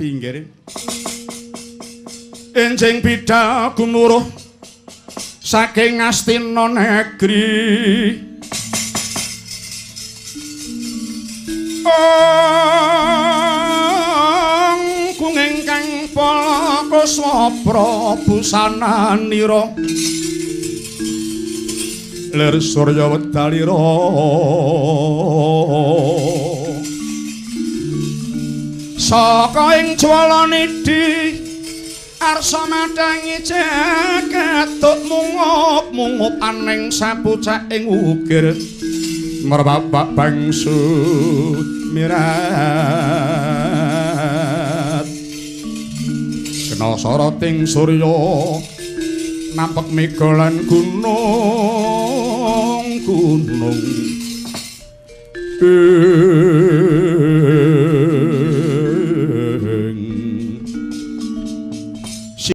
pinggir enjing bidhal gumuruh saking Astina negeri kung ingkang palakuswa Prabu sananira lir surya wedalira saka ing jwalanidi arsa madangi jagat mungup aning sapucak ing ukir merbapak bangsut mirat kena soroting surya nampak megalan gunung